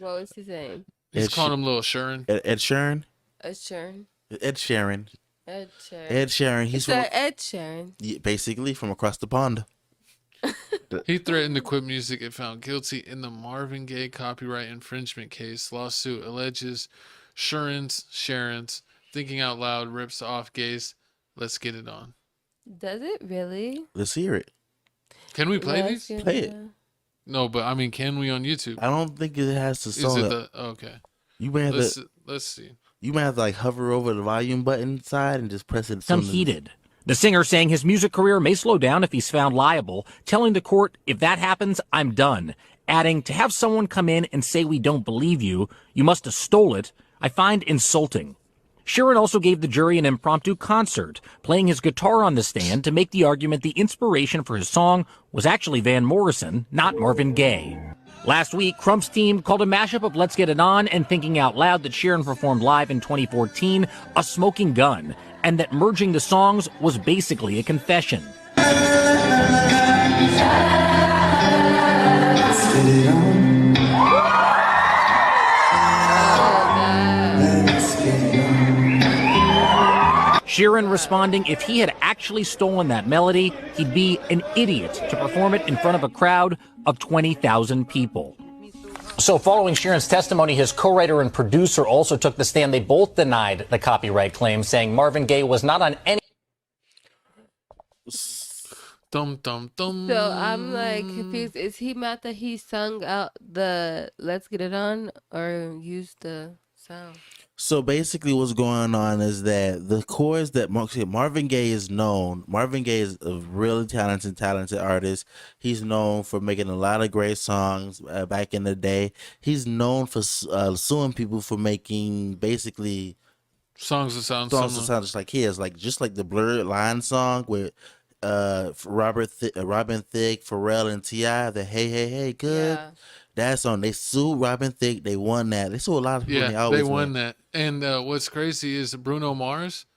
What was he saying? He's calling him Little Sheeran. Ed Sheeran. Ed Sheeran. Ed Sheeran. Ed Sheeran. Ed Sheeran. He's from Ed Sheeran. Yeah, basically from across the pond. He threatened to quit music if found guilty in the Marvin Gaye copyright infringement case. Lawsuit alleges Sheeran's Thinking Out Loud rips off Gaye's Let's Get It On. Does it really? Let's hear it. Can we play these? Play it. No, but I mean, can we on YouTube? I don't think it has to song. Is it okay? You may have let's see. You might have to like hover over the volume button side and just press it. Some heated. The singer saying his music career may slow down if he's found liable, telling the court, if that happens, I'm done. Adding, to have someone come in and say we don't believe you, you must have stole it, I find insulting. Sheeran also gave the jury an impromptu concert, playing his guitar on the stand to make the argument the inspiration for his song was actually Van Morrison, not Marvin Gaye. Last week, Crump's team called a mashup of Let's Get It On and Thinking Out Loud that Sheeran performed live in 2014 a smoking gun, and that merging the songs was basically a confession. Sheeran responding, if he had actually stolen that melody, he'd be an idiot to perform it in front of a crowd of 20,000 people. So following Sheeran's testimony, his co-writer and producer also took the stand. They both denied the copyright claim, saying Marvin Gaye was not on any... Dum, dum, dum. So I'm like confused. Is he mad that he sung out the Let's Get It On or used the sound? So basically what's going on is that the chords that Marvin Gaye is known. Marvin Gaye is a really talented artist. He's known for making a lot of great songs back in the day. He's known for suing people for making basically songs that sound just like his, just like the Blurred Line song with Robin Thicke, Pharrell, and T.I. The Hey Hey Hey Good. Yeah. That song, they sued Robin Thicke. They won that. They sued a lot of people. Yeah, they won that. And what's crazy is Bruno Mars,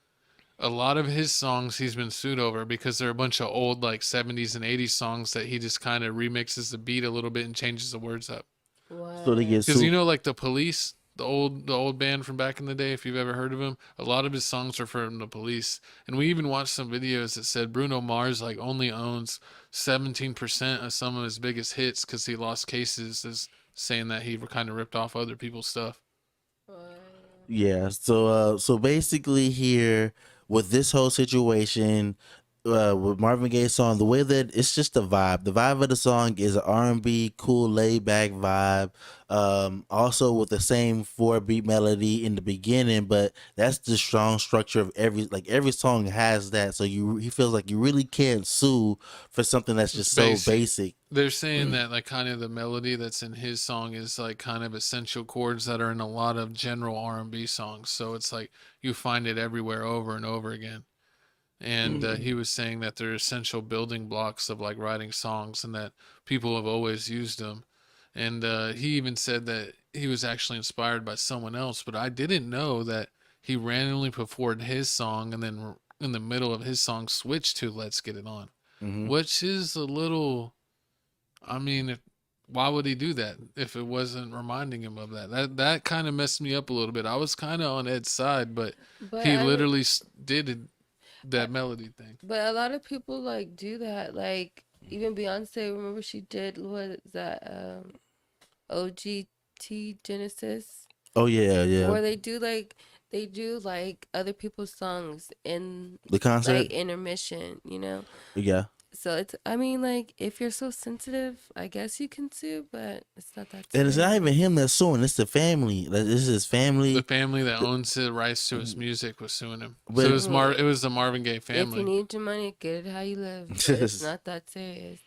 a lot of his songs he's been sued over because they're a bunch of old like 70s and 80s songs that he just kind of remixes the beat a little bit and changes the words up. What? So they get sued. Because you know, like the Police, the old band from back in the day, if you've ever heard of him, a lot of his songs are from the Police. And we even watched some videos that said Bruno Mars like only owns 17% of some of his biggest hits because he lost cases, as saying that he kind of ripped off other people's stuff. Yeah, so basically here with this whole situation with Marvin Gaye's song, the way that it's just the vibe of the song is an R&B cool laid back vibe, also with the same 4-beat melody in the beginning, but that's the strong structure of every song has that, so he feels like you really can't sue for something that's just so basic. They're saying that like kind of the melody that's in his song is like kind of essential chords that are in a lot of general R&B songs, so it's like you find it everywhere over and over again. And he was saying that they're essential building blocks of like writing songs and that people have always used them. And he even said that he was actually inspired by someone else, but I didn't know that he randomly performed his song and then in the middle of his song switched to Let's Get It On, which is a little, I mean, why would he do that if it wasn't reminding him of that? That kind of messed me up a little bit. I was kind of on Ed's side, but he literally did that melody thing. But a lot of people like do that. Like even Beyonce, remember she did what is that OGT Genesis? Oh yeah. Where they do like other people's songs in the concert, like intermission, you know? Yeah. So it's, I mean, like, if you're so sensitive, I guess you can sue, but it's not that. And it's not even him that's suing; it's the family. This is his family. The family that owns the rights to his music was suing him. So it was the Marvin Gaye family. If you need your money, get it how you live. It's not that serious.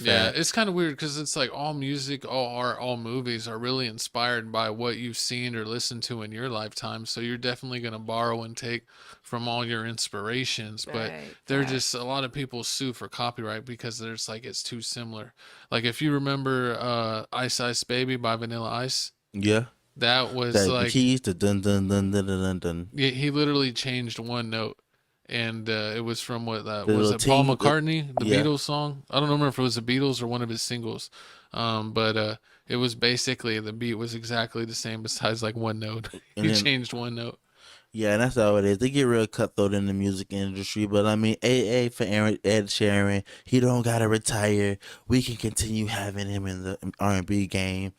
Yeah, it's kind of weird because it's like all music, all art, all movies are really inspired by what you've seen or listened to in your lifetime. So you're definitely going to borrow and take from all your inspirations. But just a lot of people sue for copyright because there's like it's too similar. Like if you remember Ice Ice Baby by Vanilla Ice. Yeah. That was the keys to dun dun dun dun dun dun. Yeah, he literally changed one note. And it was from what was it? Paul McCartney, the Beatles song. I don't remember if it was the Beatles or one of his singles, but it was basically the beat was exactly the same besides like one note. And He then changed one note. yeah, and that's how it is. They get real cutthroat in the music industry, but I mean, AA for Ed Sheeran, he don't gotta retire. We can continue having him in the R&B game.